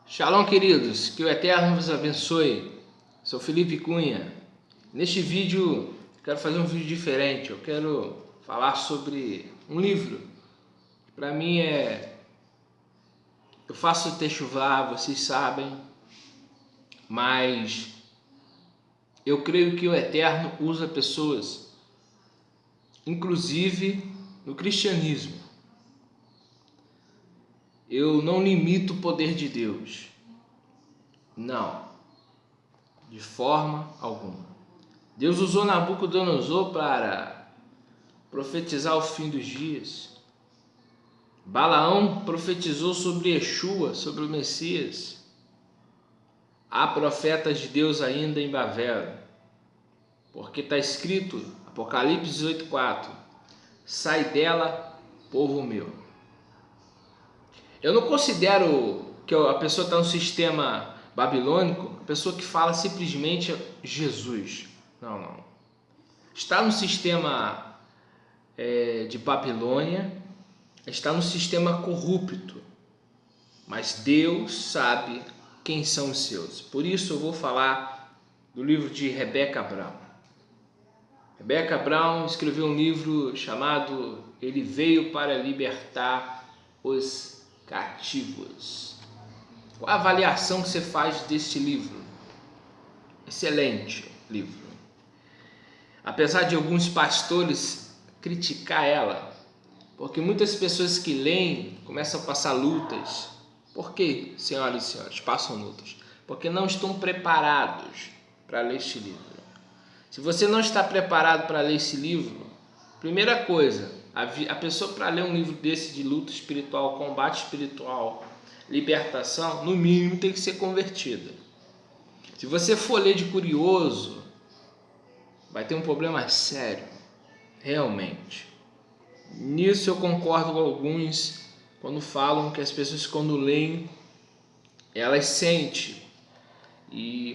Shalom, queridos, que o Eterno vos abençoe. Sou Felipe Cunha. Neste vídeo, quero fazer um vídeo diferente. Eu quero falar sobre um livro. Para mim eu faço techuvá, vocês sabem, mas eu creio que o Eterno usa pessoas, inclusive no cristianismo. Eu não limito o poder de Deus. Não, de forma alguma. Deus usou Nabucodonosor para profetizar o fim dos dias. Balaão profetizou sobre Yeshua, sobre o Messias. Há profetas de Deus ainda em Babel, porque está escrito, Apocalipse 18:4, sai dela, povo meu. Eu não considero que a pessoa está no sistema babilônico, a pessoa que fala simplesmente Jesus. Não. Está no sistema de Babilônia, está no sistema corrupto, mas Deus sabe quem são os seus. Por isso eu vou falar do livro de Rebecca Brown. Rebecca Brown escreveu um livro chamado Ele Veio para Libertar os Cativos. Qual a avaliação que você faz deste livro? Excelente livro. Apesar de alguns pastores criticar ela, porque muitas pessoas que leem começam a passar lutas. Por que, senhoras e senhores, passam lutas? Porque não estão preparados para ler este livro. Se você não está preparado para ler esse livro, primeira coisa, a pessoa para ler um livro desse de luta espiritual, combate espiritual, libertação, no mínimo tem que ser convertida. Se você for ler de curioso, vai ter um problema sério, realmente. Nisso eu concordo com alguns quando falam que as pessoas quando leem, elas sentem.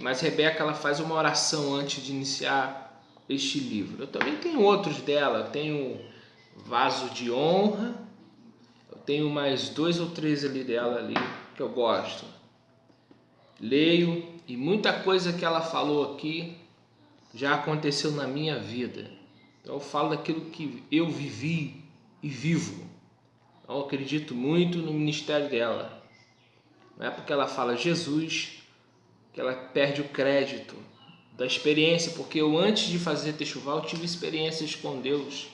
Mas Rebeca ela faz uma oração antes de iniciar este livro. Eu também tenho outros dela, eu tenho Vaso de Honra, eu tenho mais 2 ou 3 ali dela ali que eu gosto. Leio e muita coisa que ela falou aqui já aconteceu na minha vida. Então eu falo daquilo que eu vivi e vivo. Então eu acredito muito no ministério dela. Não é porque ela fala Jesus que ela perde o crédito da experiência, porque eu antes de fazer techuvá eu tive experiências com Deus,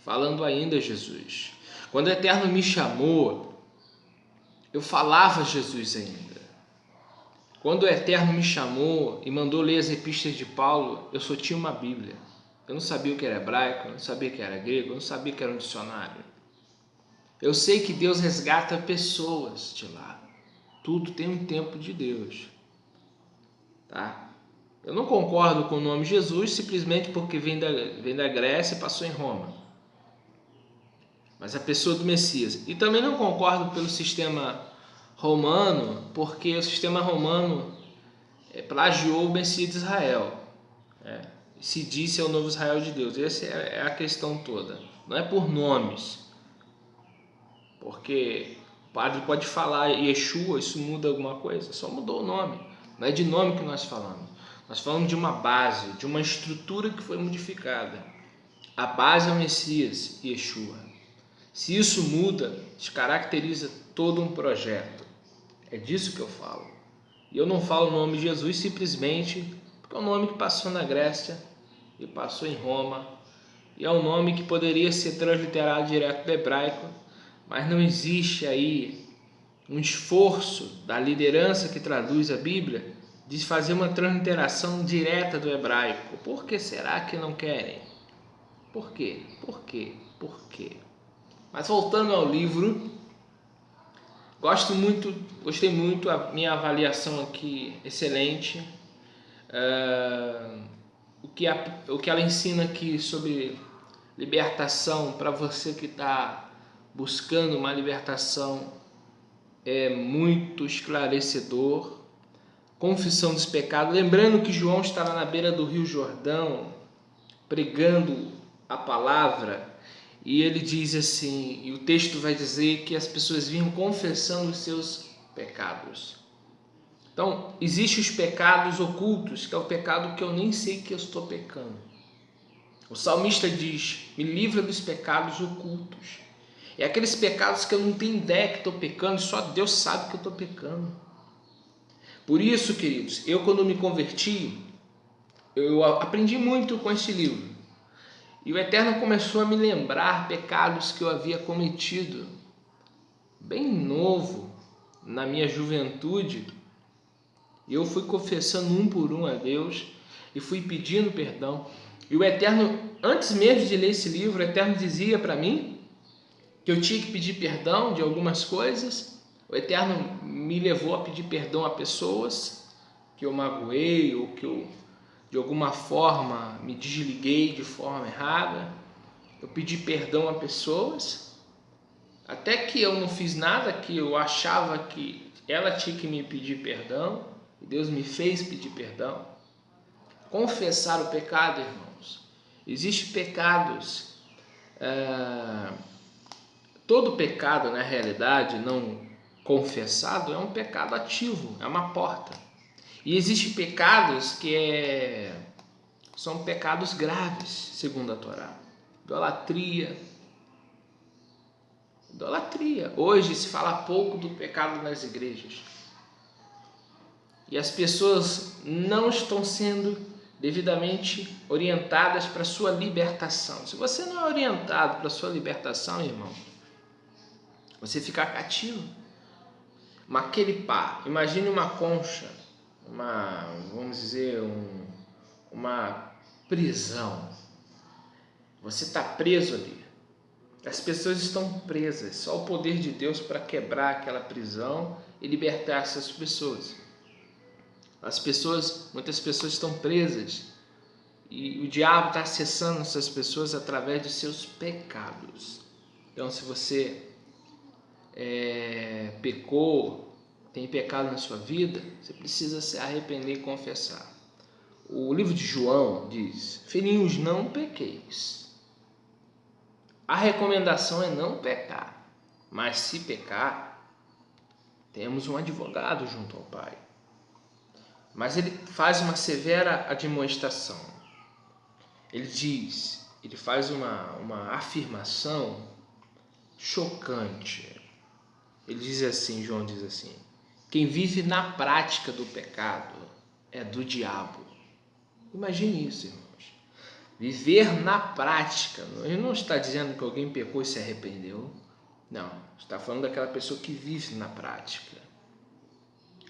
falando ainda Jesus. Quando o Eterno me chamou, eu falava Jesus ainda. Quando o Eterno me chamou e mandou ler as epístolas de Paulo, eu só tinha uma Bíblia. Eu não sabia o que era hebraico, eu não sabia o que era grego, eu não sabia o que era um dicionário. Eu sei que Deus resgata pessoas de lá. Tudo tem um tempo de Deus. Tá? Eu não concordo com o nome Jesus simplesmente porque vem da Grécia e passou em Roma. Mas a pessoa do Messias. E também não concordo pelo sistema romano, porque o sistema romano plagiou o Messias de Israel. Se disse é o novo Israel de Deus. Essa é a questão toda. Não é por nomes. Porque o padre pode falar Yeshua, isso muda alguma coisa? Só mudou o nome. Não é de nome que nós falamos. Nós falamos de uma base, de uma estrutura que foi modificada. A base é o Messias, Yeshua. Se isso muda, descaracteriza todo um projeto. É disso que eu falo. E eu não falo o nome de Jesus simplesmente porque é um nome que passou na Grécia e passou em Roma. E é um nome que poderia ser transliterado direto do hebraico, mas não existe aí um esforço da liderança que traduz a Bíblia de fazer uma transliteração direta do hebraico. Por que será que não querem? Por quê? Mas voltando ao livro, gostei muito, a minha avaliação aqui excelente. O que ela ensina aqui sobre libertação para você que está buscando uma libertação é muito esclarecedor. Confissão dos pecados, lembrando que João estava na beira do Rio Jordão pregando a palavra, e ele diz assim, e o texto vai dizer que as pessoas vinham confessando os seus pecados. Então, existem os pecados ocultos, que é o pecado que eu nem sei que eu estou pecando. O salmista diz: me livra dos pecados ocultos. É aqueles pecados que eu não tenho ideia que estou pecando, só Deus sabe que eu estou pecando. Por isso, queridos, eu quando me converti, eu aprendi muito com este livro. E o Eterno começou a me lembrar pecados que eu havia cometido, bem novo, na minha juventude. E eu fui confessando um por um a Deus e fui pedindo perdão. E o Eterno, antes mesmo de ler esse livro, o Eterno dizia para mim que eu tinha que pedir perdão de algumas coisas. O Eterno me levou a pedir perdão a pessoas que eu magoei ou que eu, de alguma forma, me desliguei de forma errada. Eu pedi perdão a pessoas, até que eu não fiz nada que eu achava que ela tinha que me pedir perdão, e Deus me fez pedir perdão. Confessar o pecado, irmãos. Existem pecados, todo pecado, na realidade, não confessado, é um pecado ativo, é uma porta. E existem pecados que são pecados graves, segundo a Torá. Idolatria. Hoje se fala pouco do pecado nas igrejas. E as pessoas não estão sendo devidamente orientadas para a sua libertação. Se você não é orientado para a sua libertação, irmão, você fica cativo. Aquele pá, imagine uma concha, vamos dizer, uma prisão. Você está preso ali. As pessoas estão presas. Só o poder de Deus para quebrar aquela prisão e libertar essas pessoas. Muitas pessoas estão presas e o diabo está acessando essas pessoas através dos seus pecados. Então, se você pecou, tem pecado na sua vida, você precisa se arrepender e confessar. O livro de João diz: filhinhos, não pequeis. A recomendação é não pecar, mas se pecar, temos um advogado junto ao Pai. Mas ele faz uma severa admoestação. Ele faz uma afirmação chocante. Ele diz assim, João diz assim: quem vive na prática do pecado é do diabo. Imagine isso, irmãos. Viver na prática. Ele não está dizendo que alguém pecou e se arrependeu. Não, está falando daquela pessoa que vive na prática.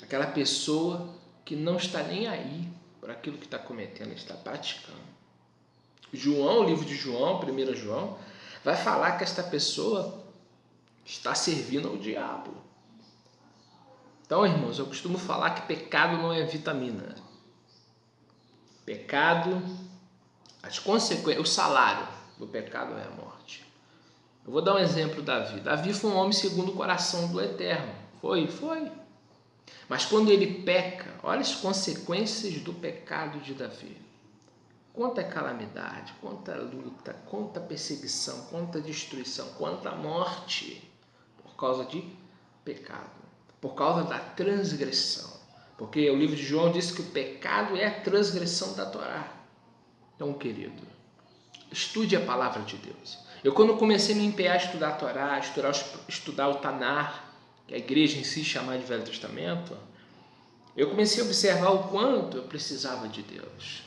Aquela pessoa que não está nem aí para aquilo que está cometendo, está praticando. João, o livro de João, 1 João, vai falar que esta pessoa está servindo ao diabo. Então, irmãos, eu costumo falar que pecado não é vitamina. Pecado, as consequências, o salário do pecado é a morte. Eu vou dar um exemplo. Davi foi um homem segundo o coração do Eterno. Foi. Mas quando ele peca, olha as consequências do pecado de Davi. Quanta calamidade, quanta luta, quanta perseguição, quanta destruição, quanta morte por causa de pecado, por causa da transgressão. Porque o livro de João diz que o pecado é a transgressão da Torá. Então, querido, estude a palavra de Deus. Eu, quando comecei a me empenhar a estudar a Torá, estudar o Tanar, que a igreja em si chama de Velho Testamento, eu comecei a observar o quanto eu precisava de Deus.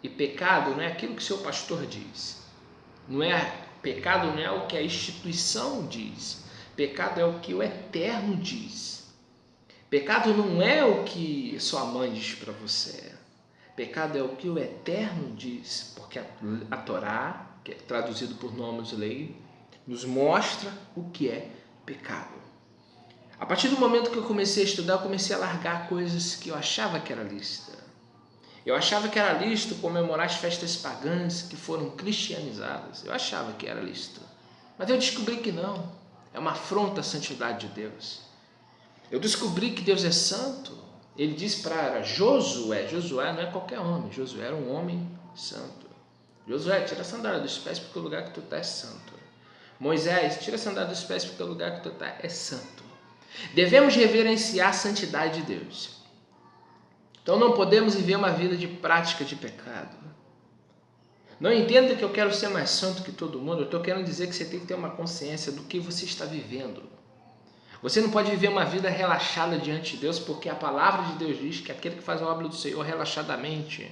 E pecado não é aquilo que seu pastor diz. Pecado não é o que a instituição diz. Pecado é o que o Eterno diz. Pecado não é o que sua mãe diz para você. Pecado é o que o Eterno diz. Porque a Torá, que é traduzido por Nomos Lei, nos mostra o que é pecado. A partir do momento que eu comecei a estudar, eu comecei a largar coisas que eu achava que era lícita. Eu achava que era lícito comemorar as festas pagãs que foram cristianizadas. Eu achava que era lícito. Mas eu descobri que não. É uma afronta à santidade de Deus. Eu descobri que Deus é santo. Ele disse para Josué não é qualquer homem, Josué era um homem santo. Josué, tira a sandália dos pés porque o lugar que tu está é santo. Moisés, tira a sandália dos pés porque o lugar que tu está é santo. Devemos reverenciar a santidade de Deus. Então não podemos viver uma vida de prática de pecado. Não entenda que eu quero ser mais santo que todo mundo. Eu estou querendo dizer que você tem que ter uma consciência do que você está vivendo. Você não pode viver uma vida relaxada diante de Deus, porque a palavra de Deus diz que aquele que faz a obra do Senhor relaxadamente,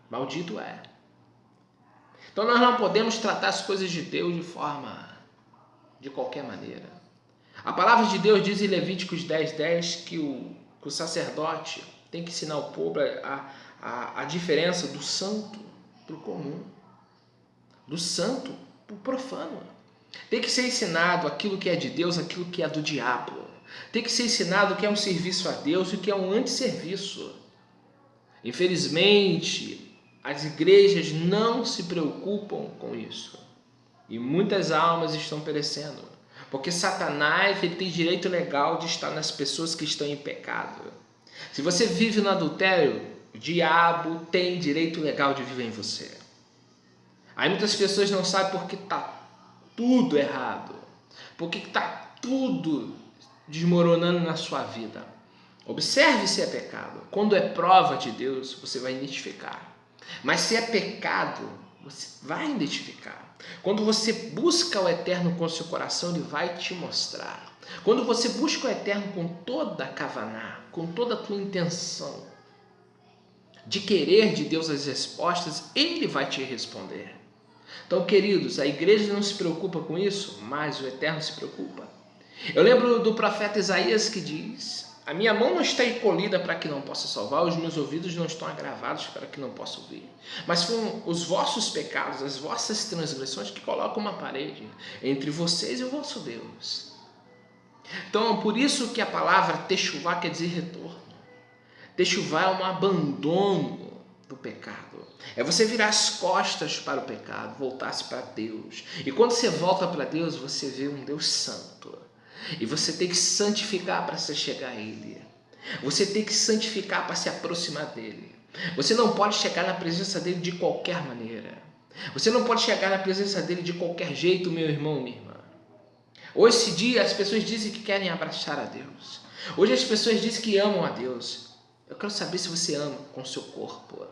maldito é. Então nós não podemos tratar as coisas de Deus de qualquer maneira. A palavra de Deus diz em Levíticos 10:10 que o sacerdote tem que ensinar o povo a diferença do santo para o comum, do santo para o profano. Tem que ser ensinado aquilo que é de Deus, aquilo que é do diabo. Tem que ser ensinado o que é um serviço a Deus e o que é um antisserviço. Infelizmente, as igrejas não se preocupam com isso. E muitas almas estão perecendo. Porque Satanás ele tem direito legal de estar nas pessoas que estão em pecado. Se você vive no adultério, o diabo tem direito legal de viver em você. Aí muitas pessoas não sabem porque está tudo errado. Porque está tudo desmoronando na sua vida. Observe se é pecado. Quando é prova de Deus, você vai identificar. Mas se é pecado, você vai identificar. Quando você busca o Eterno com o seu coração, Ele vai te mostrar. Quando você busca o Eterno com toda a kavaná, com toda a tua intenção de querer de Deus as respostas, Ele vai te responder. Então, queridos, a igreja não se preocupa com isso, mas o Eterno se preocupa. Eu lembro do profeta Isaías que diz: a minha mão não está encolhida para que não possa salvar, os meus ouvidos não estão agravados para que não possa ouvir. Mas foram os vossos pecados, as vossas transgressões que colocam uma parede entre vocês e o vosso Deus. Então, por isso que a palavra techuvá quer dizer retorno. Techuvá é um abandono do pecado. É você virar as costas para o pecado, voltar-se para Deus. E quando você volta para Deus, você vê um Deus santo. E você tem que santificar para se chegar a Ele. Você tem que santificar para se aproximar dEle. Você não pode chegar na presença dEle de qualquer maneira. Você não pode chegar na presença dEle de qualquer jeito, meu irmão, minha irmã. Hoje, esse dia, as pessoas dizem que querem abraçar a Deus. Hoje as pessoas dizem que amam a Deus. Eu quero saber se você ama com o seu corpo.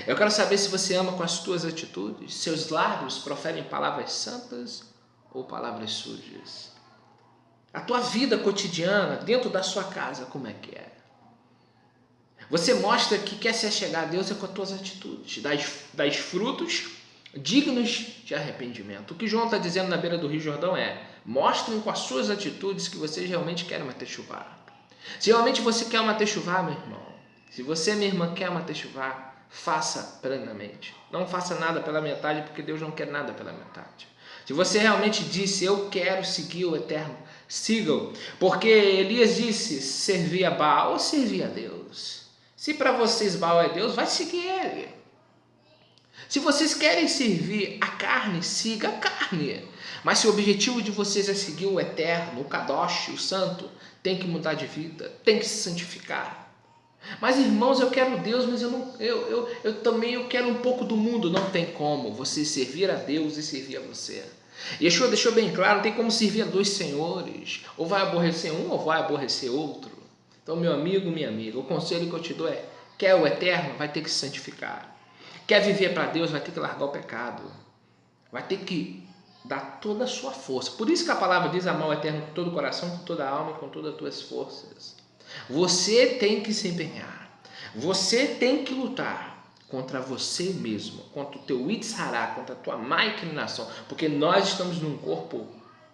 Eu quero saber se você ama com as tuas atitudes. Seus lábios proferem palavras santas ou palavras sujas? A tua vida cotidiana, dentro da sua casa, como é que é? Você mostra que quer se achegar a Deus é com as tuas atitudes. Das frutos dignos de arrependimento. O que João está dizendo na beira do Rio Jordão é: mostrem com as suas atitudes que vocês realmente querem uma techuvá. Se realmente você quer uma techuvá, meu irmão, se você, minha irmã, quer uma techuvá, faça plenamente. Não faça nada pela metade, porque Deus não quer nada pela metade. Se você realmente disse: eu quero seguir o Eterno, sigam. Porque Elias disse: servir a Baal ou servir a Deus? Se para vocês Baal é Deus, vai seguir ele. Se vocês querem servir a carne, siga a carne. Mas se o objetivo de vocês é seguir o Eterno, o Kadosh, o Santo, tem que mudar de vida, tem que se santificar. Mas irmãos, eu quero Deus, mas eu também quero um pouco do mundo. Não tem como você servir a Deus e servir a você. Yeshua deixou bem claro: não tem como servir a dois senhores. Ou vai aborrecer um ou vai aborrecer outro. Então, meu amigo, minha amiga, o conselho que eu te dou é: quer o Eterno, vai ter que se santificar. Quer viver para Deus, vai ter que largar o pecado. Vai ter que dar toda a sua força. Por isso que a palavra diz: amar o Eterno com todo o coração, com toda a alma e com todas as tuas forças. Você tem que se empenhar. Você tem que lutar contra você mesmo, contra o teu Yitzhará, contra a tua má inclinação. Porque nós estamos num corpo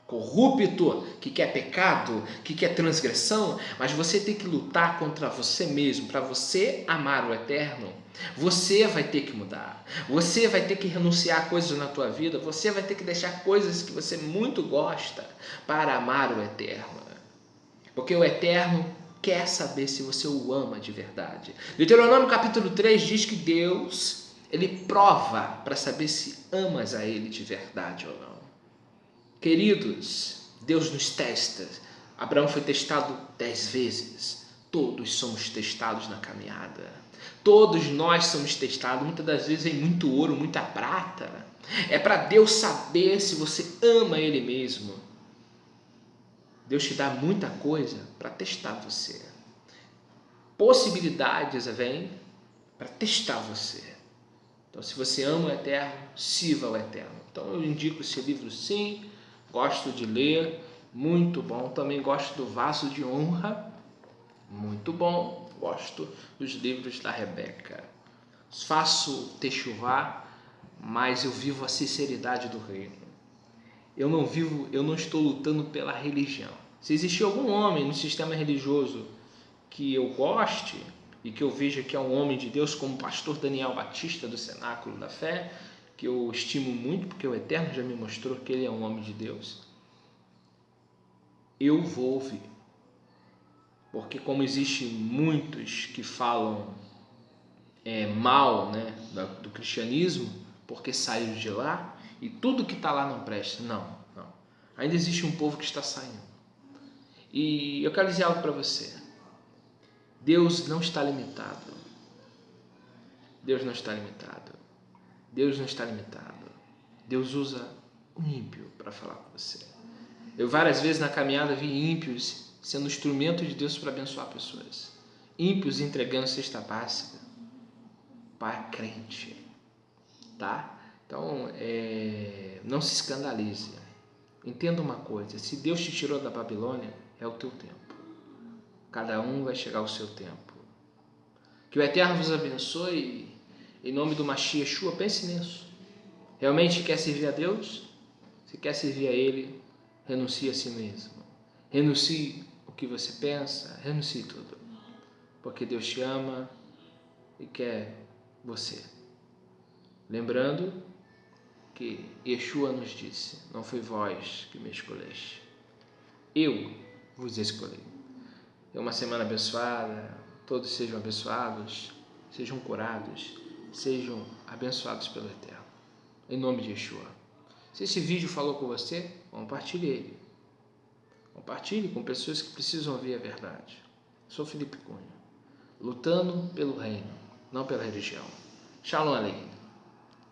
corrupto, que quer pecado, que quer transgressão, mas você tem que lutar contra você mesmo. Para você amar o Eterno, você vai ter que mudar. Você vai ter que renunciar a coisas na tua vida. Você vai ter que deixar coisas que você muito gosta para amar o Eterno. Porque o Eterno quer saber se você o ama de verdade. Deuteronômio capítulo 3 diz que Deus, Ele prova para saber se amas a Ele de verdade ou não. Queridos, Deus nos testa. Abraão foi testado 10 vezes. Todos somos testados na caminhada. Todos nós somos testados, muitas das vezes em muito ouro, muita prata. É para Deus saber se você ama Ele mesmo. Deus te dá muita coisa para testar você. Possibilidades vêm para testar você. Então, se você ama o Eterno, sirva o Eterno. Então, eu indico esse livro sim, gosto de ler, muito bom. Também gosto do Vaso de Honra, muito bom. Gosto dos livros da Rebeca. Faço techuvá, mas eu vivo a sinceridade do reino. Eu não estou lutando pela religião. Se existir algum homem no sistema religioso que eu goste e que eu veja que é um homem de Deus, como o pastor Daniel Batista do Cenáculo da Fé, que eu estimo muito, porque o Eterno já me mostrou que ele é um homem de Deus, eu vou ouvir. Porque como existem muitos que falam mal, né, do cristianismo, porque saiu de lá, e tudo que está lá não presta. Não. Ainda existe um povo que está saindo. E eu quero dizer algo para você. Deus não está limitado. Deus não está limitado. Deus não está limitado. Deus usa um ímpio para falar com você. Eu várias vezes na caminhada vi ímpios sendo instrumento de Deus para abençoar pessoas. Ímpios entregando cesta básica para crente. Tá? Então, não se escandalize. Entenda uma coisa. Se Deus te tirou da Babilônia, é o teu tempo. Cada um vai chegar ao seu tempo. Que o Eterno vos abençoe. Em nome do Mashiach Yeshua, pense nisso. Realmente quer servir a Deus? Se quer servir a Ele, renuncie a si mesmo. Renuncie o que você pensa, renuncie tudo. Porque Deus te ama e quer você. Lembrando que Yeshua nos disse, não foi vós que me escolheste. Eu vos escolhi. É uma semana abençoada, todos sejam abençoados, sejam curados, sejam abençoados pelo Eterno. Em nome de Yeshua. Se esse vídeo falou com você, compartilhe ele. Compartilhe com pessoas que precisam ouvir a verdade. Sou Felipe Cunha, lutando pelo reino, não pela religião. Shalom Aleichem.